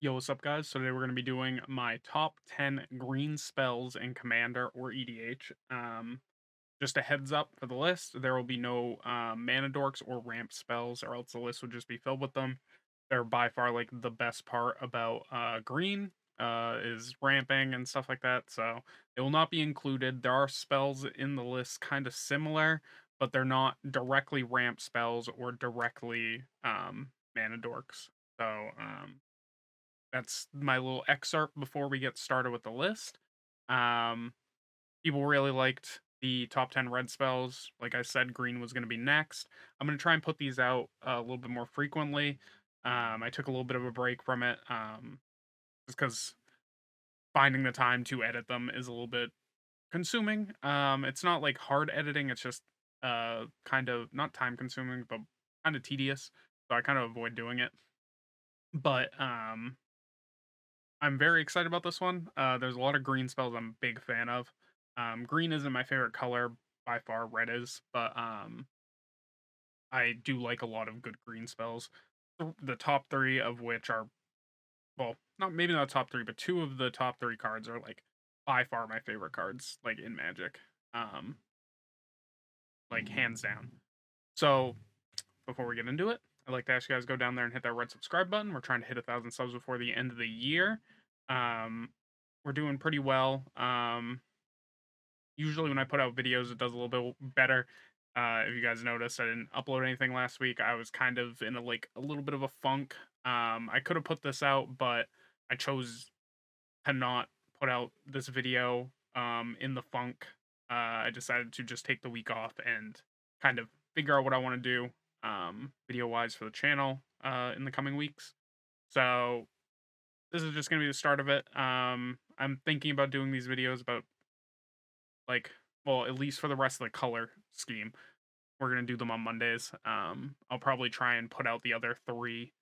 Yo, what's up, guys? So today we're going to be doing my top 10 green spells in Commander or EDH. Just a heads up for the list, there will be no mana dorks or ramp spells, or else the list would just be filled with them. They're by far like the best part about green is ramping and stuff like that. So they will not be included. There are spells in the list kind of similar, but they're not directly ramp spells or directly mana dorks. So that's my little excerpt before we get started with the list. Um, People really liked the top 10 red spells. Like I said, green was going to be next. I'm going to try and put these out a little bit more frequently. I took a little bit of a break from it just because finding the time to edit them is a little bit consuming. It's not like hard editing, it's just kind of not time consuming, but kind of tedious. So I kind of avoid doing it. But I'm very excited about this one. There's a lot of green spells I'm a big fan of. Green isn't my favorite color by far, red is, but I do like a lot of good green spells. The top three of which are, well, not maybe not top three, but two of the top three cards are like by far my favorite cards, like in Magic, um, like hands down. So before we get into it, I'd like to ask you guys to go down there and hit that red subscribe button. We're trying to hit 1,000 subs before the end of the year. Um, we're doing pretty well. Usually when I put out videos, it does a little bit better. If you guys noticed, I didn't upload anything last week. I was kind of in a little bit of a funk. I could have put this out, but I chose to not put out this video in the funk. I decided to just take the week off and kind of figure out what I want to do video wise for the channel in the coming weeks. So this is just gonna be the start of it. I'm thinking about doing these videos about like, well, at least for the rest of the color scheme. We're gonna do them on Mondays. I'll probably try and put out the other three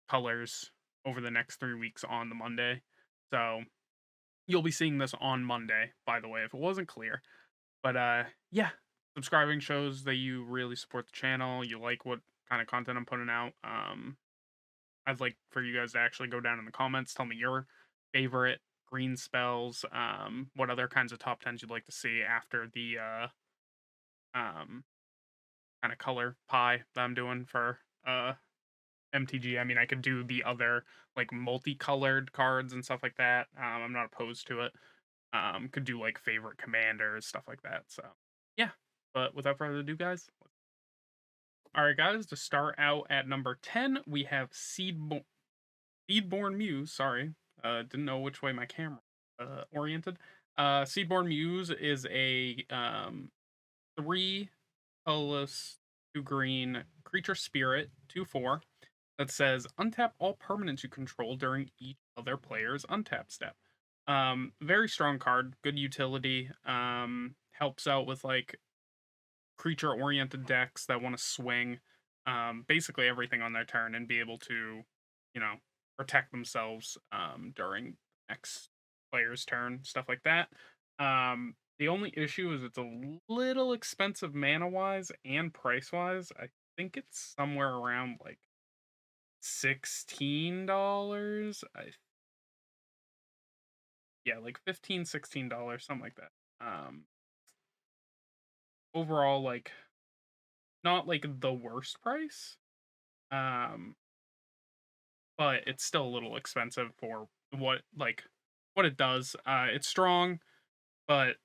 colors over the next 3 weeks on the Monday. So you'll be seeing this on Monday, by the way, if it wasn't clear. But yeah, subscribing shows that you really support the channel. You like what kind of content I'm putting out. I'd like for you guys to actually go down in the comments, tell me your favorite green spells, what other kinds of top tens you'd like to see after the um kind of color pie that I'm doing for MTG. I mean, I could do the other like multicolored cards and stuff like that. I'm not opposed to it. Could do like favorite commanders, stuff like that. So yeah. But without further ado, guys. All right, guys. To start out at number 10, we have Seedborn Muse. Sorry, didn't know which way my camera oriented. Seedborn Muse is a 3 colorless, 2 green creature spirit, 2/4 that says untap all permanents you control during each other player's untap step. Very strong card, good utility. Helps out with like creature oriented decks that want to swing basically everything on their turn and be able to, you know, protect themselves during next player's turn, stuff like that. The only issue is it's a little expensive mana wise and price wise. I think it's somewhere around like $16. Yeah, like 15, $16, something like that. Overall, like not like the worst price. Um, but it's still a little expensive for what it does. It's strong, but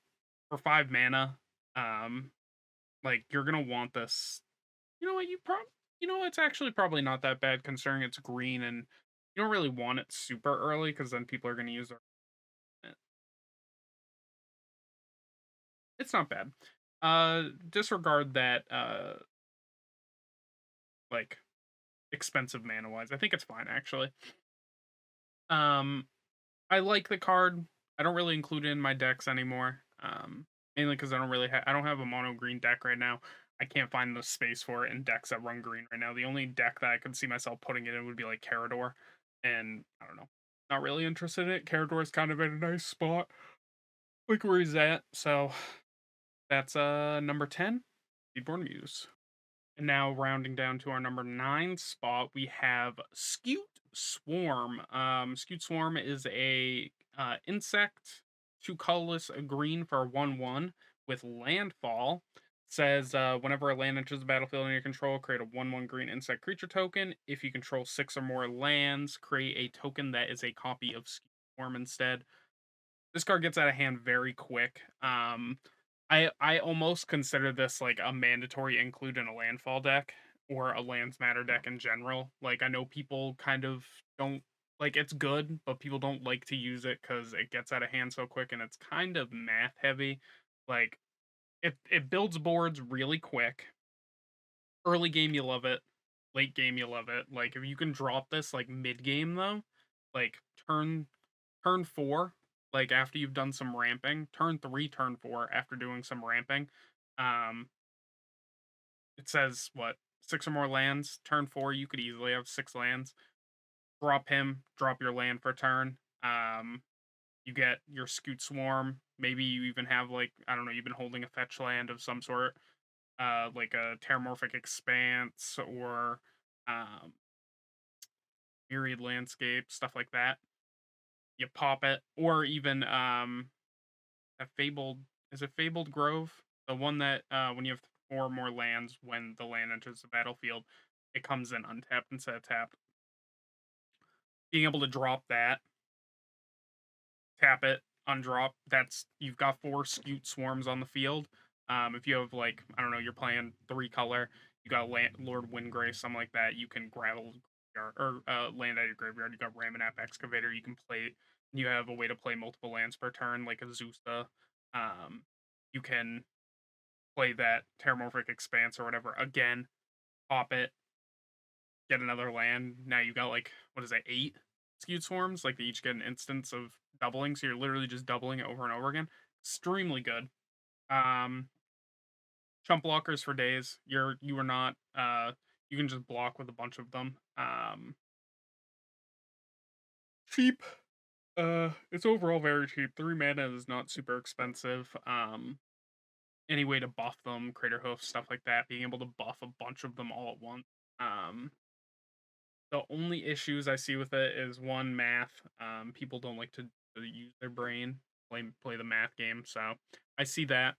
for 5 mana, um, like you're gonna want this. You know what? You know it's actually probably not that bad considering it's green and you don't really want it super early because then people are gonna use their. It's not bad. Disregard that like expensive mana wise. I think it's fine actually. Um, I like the card. I don't really include it in my decks anymore. Mainly because I don't have a mono green deck right now. I can't find the space for it in decks that run green right now. The only deck that I could see myself putting it in would be like Carador, and I don't know, not really interested in it. Carador is kind of in a nice spot, like where he's at. So that's number 10, Seedborn Muse. And now rounding down to our number 9 spot, we have Scute Swarm. Scute Swarm is a insect, 2 colorless, a green for a 1/1 with landfall. Says whenever a land enters the battlefield under your control, create a 1/1 green insect creature token. If you control 6 or more lands, create a token that is a copy of Scute Swarm instead. This card gets out of hand very quick. I almost consider this like a mandatory include in a landfall deck or a lands matter deck in general. Like I know people kind of don't like it's good, but people don't like to use it because it gets out of hand so quick and it's kind of math heavy. Like it builds boards really quick. Early game you love it, late game you love it. Like if you can drop this like mid game though, like turn 4, like after you've done some ramping, turn 3, turn 4 after doing some ramping. Um it says what 6 or more lands. Turn 4 you could easily have 6 lands. Drop him, drop your land for turn. You get your Scute Swarm. Maybe you even have like I don't know, you've been holding a fetch land of some sort, like a Terramorphic Expanse or um Myriad Landscape, stuff like that. You pop it, or even a fabled is it Fabled Grove? The one that when you have 4 more lands when the land enters the battlefield, it comes in untapped instead of tapped. Being able to drop that, tap it, undrop, that's you've got 4 Scute Swarms on the field. If you have like, I don't know, you're playing 3 color, you got Lord Windgrace, something like that, you can gravel or land out of your graveyard. You got Ramanap Excavator, you can play you have a way to play multiple lands per turn, like a Zusta. You can play that Terramorphic Expanse or whatever again, pop it, get another land. Now you got like what is it, 8 Scute Swarms? Like they each get an instance of doubling, so you're literally just doubling it over and over again. Extremely good. Um, Chump blockers for days. You are not you can just block with a bunch of them. Cheap. It's overall very cheap. 3 mana is not super expensive. Any way to buff them, Crater Hoof, stuff like that, being able to buff a bunch of them all at once. Um, the only issues I see with it is one math. People don't like to use their brain, play the math game, so I see that.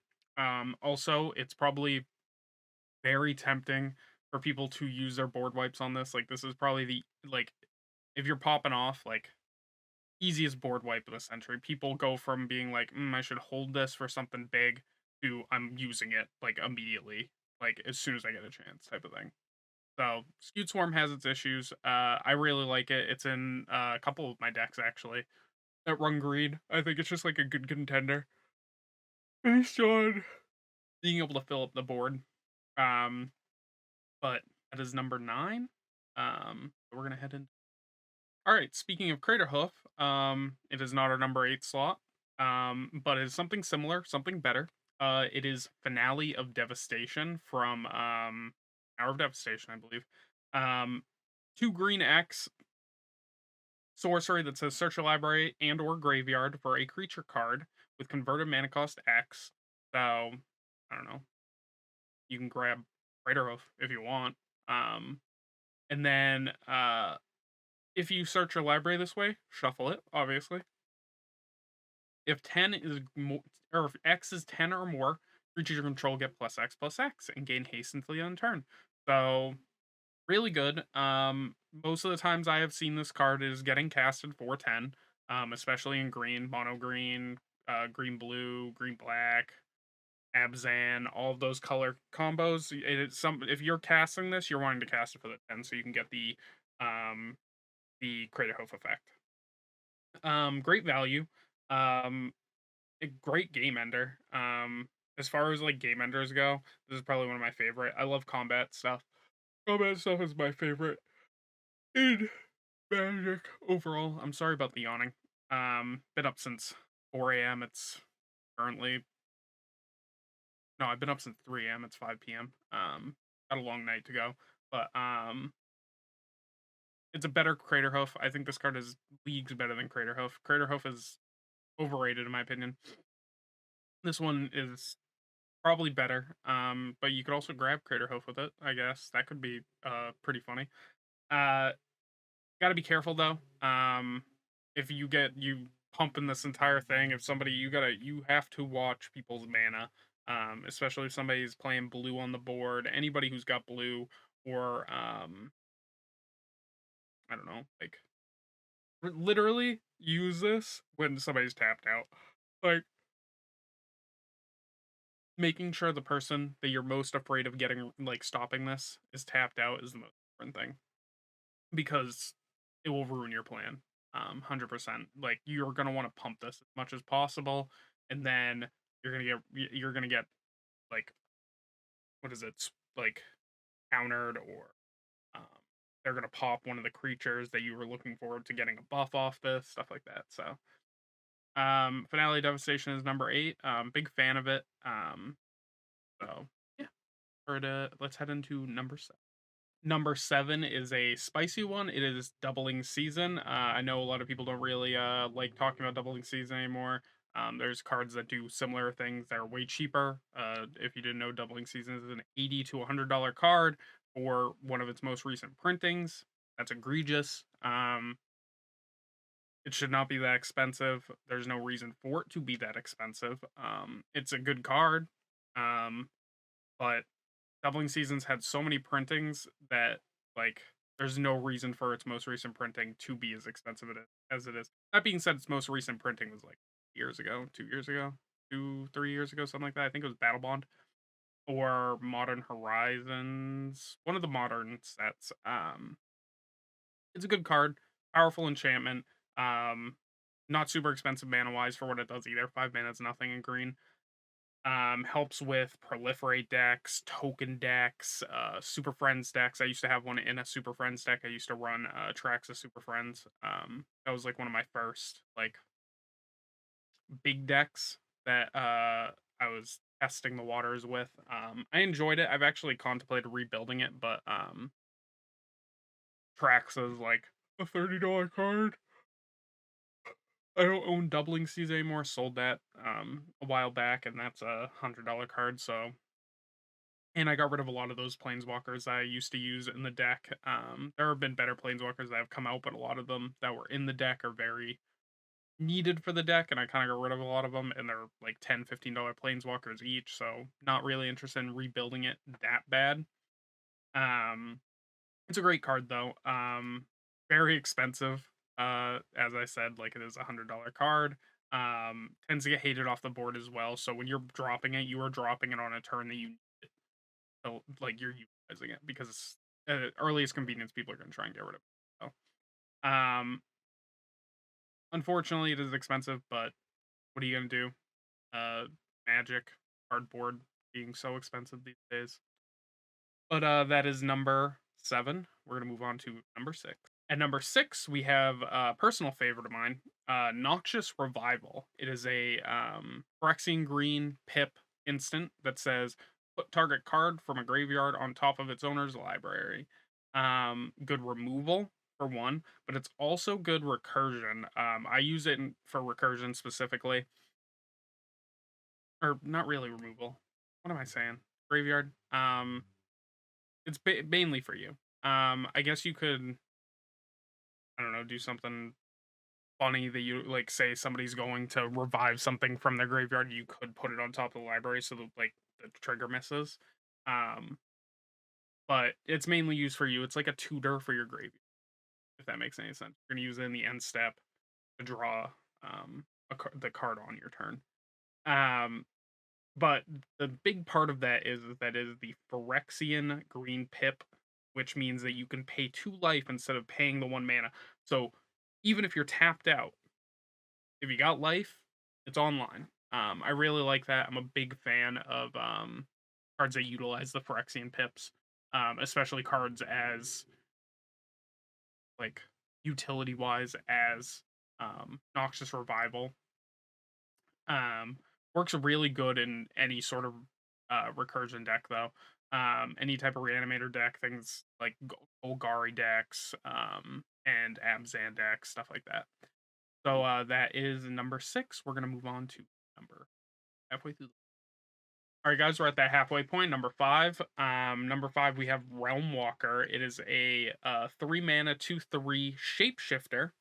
Also, it's probably very tempting for people to use their board wipes on this. Like this is probably the like if you're popping off like easiest board wipe of the century. People go from being like, I should hold this for something big to I'm using it like immediately, like as soon as I get a chance, type of thing. So Scute Swarm has its issues. I really like it. It's in a couple of my decks actually that run green. I think it's just like a good contender based on being able to fill up the board. Um, but that is number 9. We're gonna head in. All right. Speaking of Crater Hoof, it is not our number 8 slot, but it is something similar, something better. It is Finale of Devastation from Hour of Devastation, I believe. 2 green X sorcery that says search your library and or graveyard for a creature card with converted mana cost X. So I don't know. You can grab Crater Hoof if you want. And then if you search your library this way, shuffle it, obviously. If 10 is more, or if X is 10 or more, creatures you control get plus X and gain haste until the end of turn. So really good. Most of the times I have seen this card is getting casted for 10, especially in green, mono green, green blue, green black, Abzan, all of those color combos. It's some if you're casting this, you're wanting to cast it for the 10, so you can get the Crater Hoof effect. Great value. Um, a great game ender. As far as like game enders go, this is probably one of my favorite. I love combat stuff. Combat stuff is my favorite in Magic overall. I'm sorry about the yawning. Been up since 4 a.m. It's currently no, I've been up since 3 a.m. It's 5 p.m. Got a long night to go, but it's a better Crater Hoof. I think this card is leagues better than Crater Hoof. Crater Hoof is overrated in my opinion. This one is probably better. But you could also grab Crater Hoof with it. I guess that could be pretty funny. Uh, Gotta be careful though. If you pumping this entire thing, if somebody you have to watch people's mana. Especially if somebody's playing blue on the board. Anybody who's got blue or I don't know, like literally use this when somebody's tapped out. Like making sure the person that you're most afraid of getting like stopping this is tapped out is the most important thing because it will ruin your plan. 100%. Like you're gonna want to pump this as much as possible, and then you're gonna get like what is it like countered or um, they're gonna pop one of the creatures that you were looking forward to getting a buff off this stuff like that. So Finale Devastation is number 8. Big fan of it. So yeah, let's head into number 7. Number 7 is a spicy one. It is doubling season. I know a lot of people don't really like talking about doubling season anymore. There's cards that do similar things that are way cheaper. If you didn't know, doubling season is an $80 to $100 card for one of its most recent printings. That's egregious. It should not be that expensive. There's no reason for it to be that expensive. It's a good card, um, but Doubling Seasons had so many printings that like there's no reason for its most recent printing to be as expensive as it is. That being said, its most recent printing was like years ago, 2 years ago, 3 years ago, something like that. I think it was Battle Bond or Modern Horizons, one of the modern sets. It's a good card, powerful enchantment. Um, Not super expensive mana wise for what it does either. 5 mana is nothing in green. Helps with proliferate decks, token decks, Super Friends decks. I used to have one in a Super Friends deck. I used to run tracks of Super Friends. That was like one of my first like big decks that I was testing the waters with. I enjoyed it. I've actually contemplated rebuilding it, but tracks is like a $30 card. I don't own Doubling Seas anymore. Sold that a while back, and that's $100 card. So and I got rid of a lot of those planeswalkers I used to use in the deck. There have been better planeswalkers that have come out, but a lot of them that were in the deck are very needed for the deck, and I kind of got rid of a lot of them, and they're like $10, $15 planeswalkers each, so not really interested in rebuilding it that bad. Um, it's a great card though. Very expensive. As I said, like it is $100 card. Tends to get hated off the board as well. So when you're dropping it, you are dropping it on a turn that you like you're utilizing it because earliest convenience people are going to try and get rid of it. So, unfortunately, it is expensive, but what are you going to do? Magic, cardboard being so expensive these days. But that is number 7. We're going to move on to number 6. At number 6, we have a personal favorite of mine, Noxious Revival. It is a Phyrexian green pip instant that says put target card from a graveyard on top of its owner's library. Good removal for one, but it's also good recursion. I use it for recursion specifically, or not really removal. What am I saying? Graveyard. It's mainly for you. I guess you could, I don't know, do something funny that you like say somebody's going to revive something from their graveyard, you could put it on top of the library so that like the trigger misses. Um, but it's mainly used for you. It's like a tutor for your graveyard, if that makes any sense. You're gonna use it in the end step to draw the card on your turn. Um, but the big part of that is the Phyrexian green pip, which means that you can pay 2 life instead of paying the 1 mana. So even if you're tapped out, if you got life, it's online. I really like that. I'm a big fan of cards that utilize the Phyrexian pips, especially cards as like utility wise as Noxious Revival. Um, Works really good in any sort of recursion deck though. Any type of reanimator deck, things like Golgari decks, and Abzan decks, stuff like that. So that is number 6. We're gonna move on to number halfway through. All right, guys, we're at that halfway point. Number five. Number five, we have Realmwalker. It is a 3 mana 2/3 shapeshifter.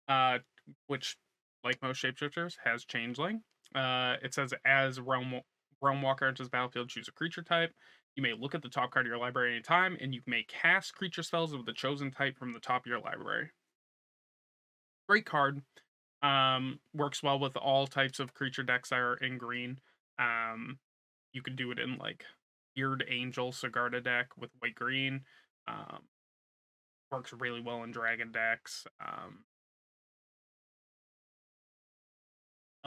Uh, which, like most shapeshifters, has changeling. It says as Realmwalker enters the battlefield, choose a creature type. You may look at the top card of your library anytime, and you may cast creature spells of the chosen type from the top of your library. Great card. Works well with all types of creature decks that are in green. You can do it in like Weird Angel Sigarda deck with white green. Um, Works really well in dragon decks.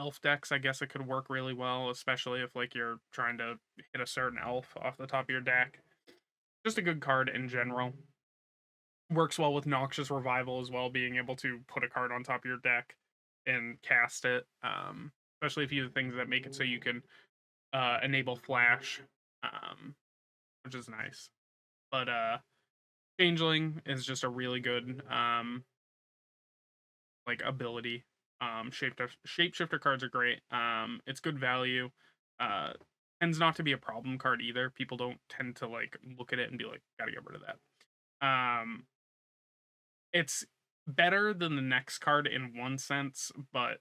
Elf decks, I guess it could work really well, especially if like you're trying to hit a certain elf off the top of your deck. Just a good card in general. Works well with Noxious Revival as well, being able to put a card on top of your deck and cast it. Especially if you have things that make it so you can enable flash, which is nice. But Changeling is just a really good like ability. Shapeshifter cards are great. It's good value. Uh, Tends not to be a problem card either. People don't tend to like look at it and be like, gotta get rid of that. It's better than the next card in one sense, but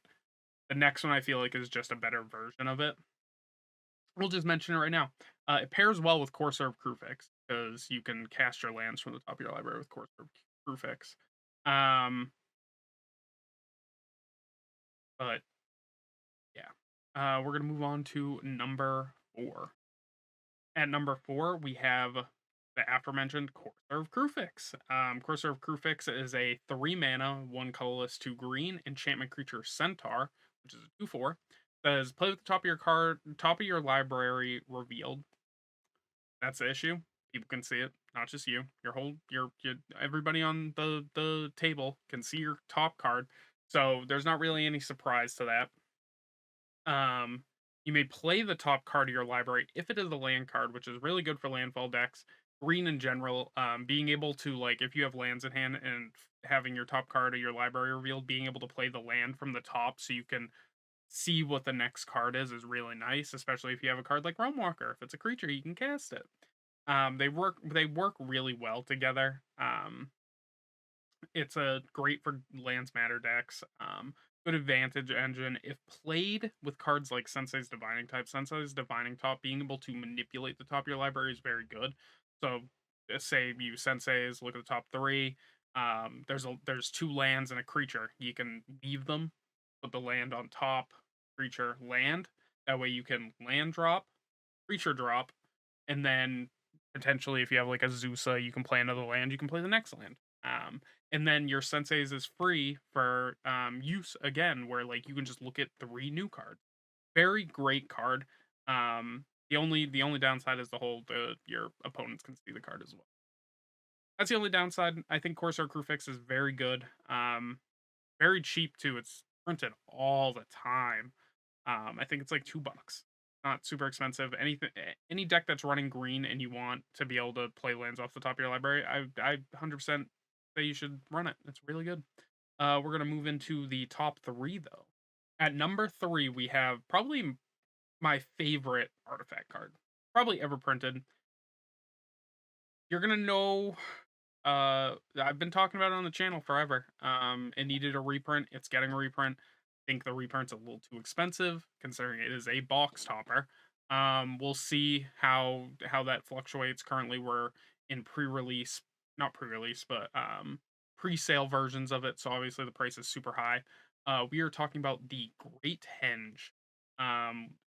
the next one I feel like is just a better version of it. We'll just mention it right now. It pairs well with Corsair of Kruphix because you can cast your lands from the top of your library with Corsair of Kruphix. Um, but yeah, we're gonna move on to number 4. At number 4, we have the aforementioned Corsair of Kruphix. Corsair of Kruphix is a 3 mana, 1 colorless, 2 green enchantment creature centaur, which is a 2/4. Says play with the top of your library revealed. That's the issue. People can see it, not just you. Your everybody on the table can see your top card. So there's not really any surprise to that. You may play the top card of your library if it is a land card, which is really good for landfall decks. Green in general, being able to like if you have lands in hand and having your top card of your library revealed, being able to play the land from the top so you can see what the next card is really nice, especially if you have a card like Realmwalker. If it's a creature, you can cast it. They work really well together. It's a great for lands matter decks. Good advantage engine. If played with cards like Sensei's Divining Type, Sensei's Divining Top, being able to manipulate the top of your library is very good. So, say you Sensei's, look at the top three. There's 2 lands and a creature. You can weave them, put the land on top, creature land. That way you can land drop, creature drop, and then potentially if you have like a Zusa, you can play another land. You can play the next land. And then your Sensei's is free for use again, where like you can just look at 3 new cards. Very great card. The only downside is the your opponents can see the card as well. That's the only downside. I think Corsair Kruphix is very good. Very cheap too. It's printed all the time. I think it's like $2. Not super expensive. Any deck that's running green and you want to be able to play lands off the top of your library, I 100% say you should run it. It's really good. We're gonna move into the top 3 though. At number 3, we have probably my favorite artifact card, probably ever printed. You're gonna know. I've been talking about it on the channel forever. It needed a reprint. It's getting a reprint. I think the reprint's a little too expensive considering it is a box topper. We'll see how that fluctuates. Currently, we're in pre-release, not pre-release, but pre-sale versions of it. So obviously the price is super high. We are talking about the Great Henge,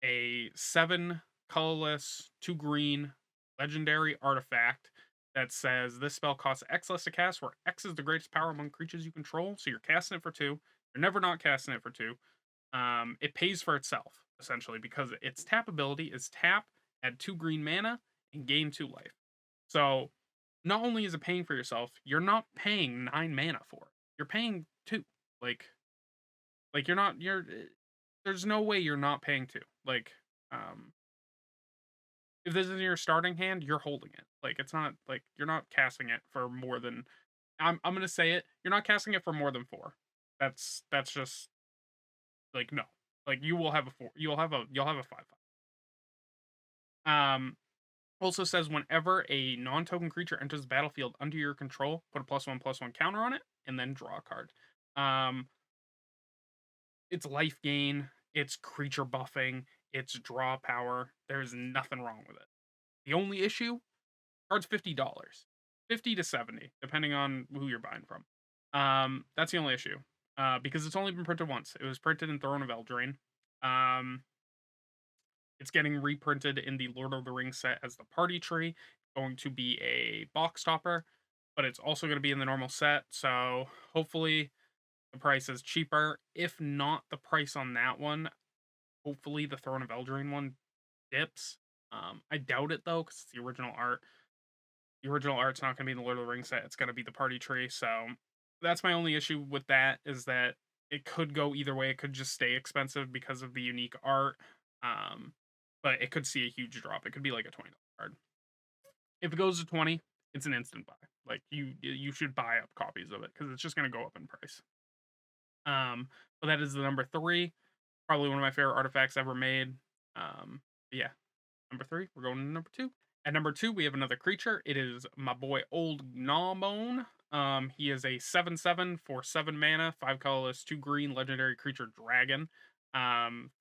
a 7 colorless, 2 green legendary artifact that says this spell costs X less to cast, where X is the greatest power among creatures you control. So you're casting it for 2. You're never not casting it for 2. It pays for itself essentially because its tap ability is tap, add 2 green mana, and gain 2 life. So not only is it paying for yourself, you're not paying 9 mana for it. You're paying 2. Like you're not you're there's no way you're not paying 2. Um if this is your starting hand, you're holding it. Like it's not like you're not casting it for more than I'm gonna say it. You're not casting it for more than 4. That's just like no. Like you will have a 4. You'll have a 5/5. Um, Also says whenever a non-token creature enters the battlefield under your control, put a +1/+1 counter on it, and then draw a card. Um, it's life gain, it's creature buffing, it's draw power. There's nothing wrong with it. The only issue, card's $50. 50 to 70, depending on who you're buying from. That's the only issue. Because it's only been printed once. It was printed in Throne of Eldraine. Um, it's getting reprinted in the Lord of the Rings set as the party tree. Going to be a box topper, but it's also going to be in the normal set. So hopefully the price is cheaper. If not the price on that one, hopefully the Throne of Eldraine one dips. I doubt it though, because it's the original art. The original art's not going to be in the Lord of the Rings set. It's going to be the party tree. So that's my only issue with that, is that it could go either way. It could just stay expensive because of the unique art. Um, but it could see a huge drop. It could be like a $20 card. If it goes to 20, it's an instant buy. Like you should buy up copies of it because it's just going to go up in price. But that is the number 3. Probably one of my favorite artifacts ever made. Yeah, number 3. We're going to number 2. At number 2, we have another creature. It is my boy Old Gnawbone. He is a 7/7 for 7 mana, 5 colorless, 2 green, legendary creature dragon.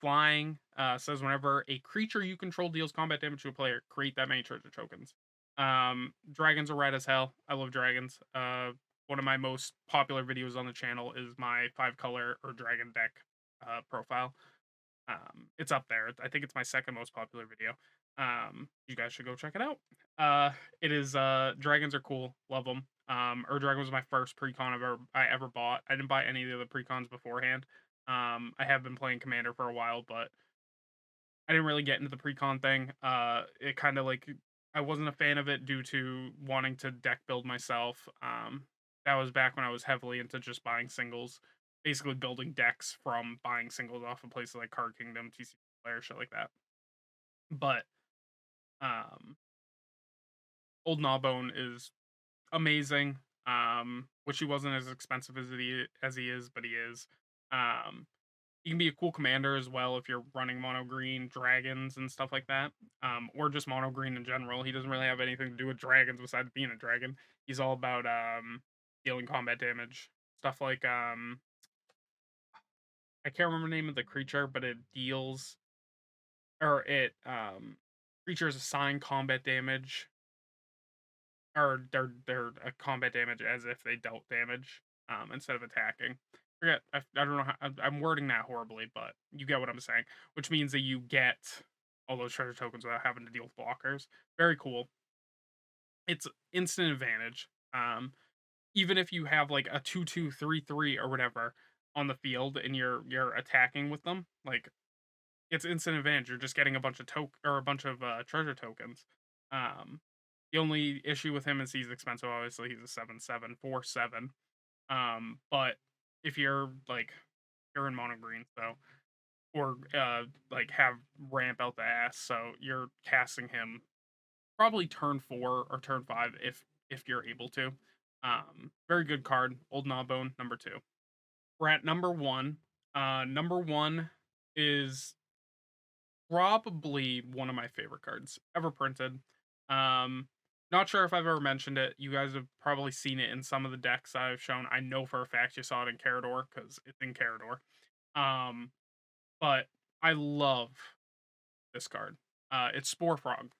Flying, says whenever a creature you control deals combat damage to a player, create that many treasure tokens. Dragons are rad as hell. I love dragons. One of my most popular videos on the channel is my 5-color or dragon deck profile. It's up there. I think it's my second most popular video. You guys should go check it out. It is dragons are cool. Love them. Dragon was my first precon I ever bought. I didn't buy any of the other precons beforehand. I have been playing Commander for a while, but I didn't really get into the precon thing. It kind of like I wasn't a fan of it due to wanting to deck build myself. That was back when I was heavily into just buying singles, basically building decks from buying singles off of places like Card Kingdom, TC Player, shit like that. But um, Old Gnawbone is amazing. Wish he wasn't as expensive as he is, but he is. Um, he can be a cool commander as well if you're running mono green dragons and stuff like that, or just mono green in general. He doesn't really have anything to do with dragons besides being a dragon. He's all about dealing combat damage, stuff like I can't remember the name of the creature, but it deals or it creatures assign combat damage or they're a combat damage as if they dealt damage instead of attacking. Forget I don't know how I'm wording that horribly, but you get what I'm saying. Which means that you get all those treasure tokens without having to deal with blockers. Very cool. It's instant advantage. Even if you have like a 2/2 3/3 or whatever on the field and you're attacking with them, like it's instant advantage. You're just getting a bunch of a bunch of treasure tokens. Um, the only issue with him is he's expensive. Obviously, he's a 7/7 for 7. But if you're like you're in mono green, so or like have ramp out the ass, so you're casting him probably turn 4 or turn 5 if you're able to. Very good card, Old Gnawbone, number 2. We're at number 1. Number 1 is probably one of my favorite cards ever printed. Um, Not sure if I've ever mentioned it. You guys have probably seen it in some of the decks I've shown. I know for a fact you saw it in Carador because it's in Carador. Um, but I love this card. It's Spore Frog.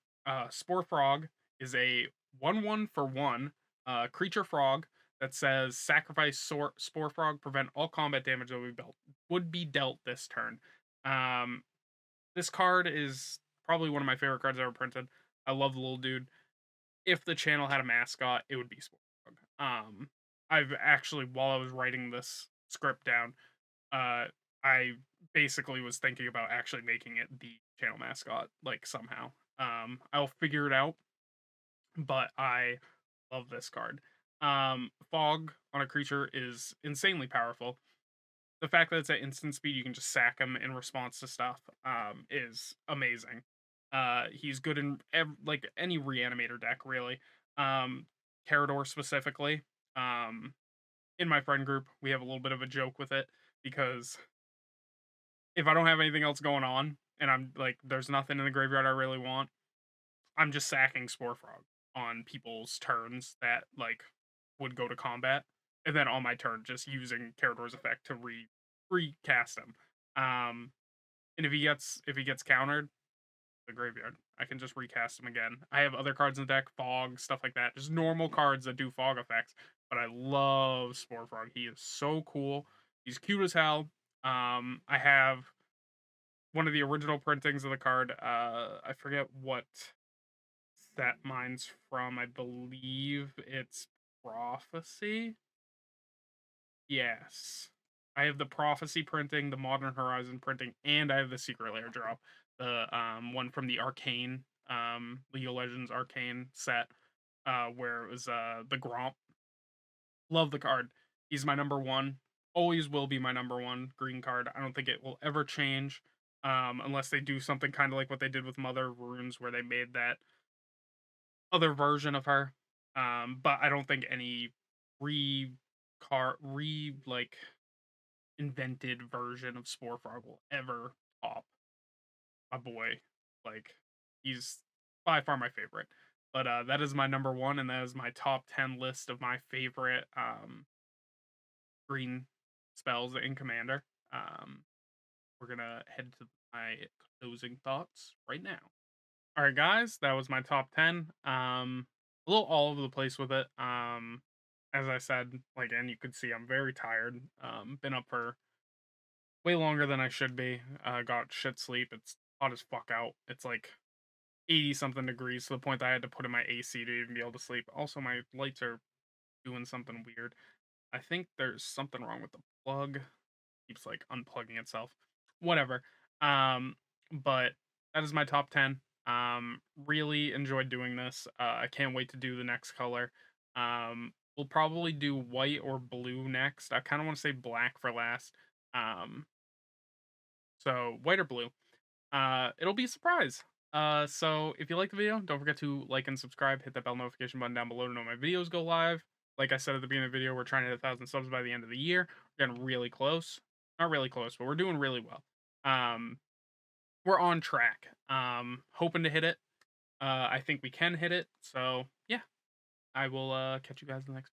Spore Frog is a 1/1 for 1 creature frog that says sacrifice Spore Frog, prevent all combat damage that would be dealt this turn. Um, this card is probably one of my favorite cards ever printed. I love the little dude. If the channel had a mascot, it would be Spore Frog. I've actually, while I was writing this script down, uh, I basically was thinking about actually making it the channel mascot, like somehow. I'll figure it out, but I love this card. Fog on a creature is insanely powerful. The fact that it's at instant speed, you can just sack him in response to stuff, is amazing. He's good in like any reanimator deck, really. Um, Carador specifically. Um, in my friend group, we have a little bit of a joke with it because if I don't have anything else going on and I'm like, there's nothing in the graveyard I really want, I'm just sacking Spore Frog on people's turns that like would go to combat, and then on my turn just using Karador's effect to recast him. Um, and if he gets countered, the graveyard, I can just recast him again. I have other cards in the deck, fog, stuff like that, just normal cards that do fog effects. But I love Spore Frog. He is so cool. He's cute as hell. I have one of the original printings of the card. I forget what set mine's from. I believe it's Prophecy. Yes. I have the Prophecy printing, the Modern Horizon printing, and I have the Secret Lair drop. The one from the Arcane, League of Legends Arcane set, where it was the Gromp. Love the card. He's my number one. Always will be my number one green card. I don't think it will ever change. Unless they do something kind of like what they did with Mother Runes, where they made that other version of her. But I don't think any re like invented version of Spore Frog will ever top my boy. Like he's by far my favorite. But that is my number one, and that is my top 10 list of my favorite green spells in Commander. We're gonna head to my closing thoughts right now. All right, guys, that was my top 10. A little all over the place with it. As I said, like, and you could see, I'm very tired. Been up for way longer than I should be. Got shit sleep. It's hot as fuck out. It's like 80 something degrees to the point that I had to put in my AC to even be able to sleep. Also, my lights are doing something weird. I think there's something wrong with the plug. Keeps like unplugging itself. Whatever. But that is my top 10. Really enjoyed doing this. I can't wait to do the next color. We'll probably do white or blue next. I kind of want to say black for last. Um, so white or blue. It'll be a surprise. So if you like the video, don't forget to like and subscribe. Hit that bell notification button down below to know my videos go live. Like I said at the beginning of the video, we're trying to hit 1,000 subs by the end of the year. We're getting really close. Not really close, but we're doing really well. We're on track. Hoping to hit it. I think we can hit it. So yeah, I will catch you guys in the next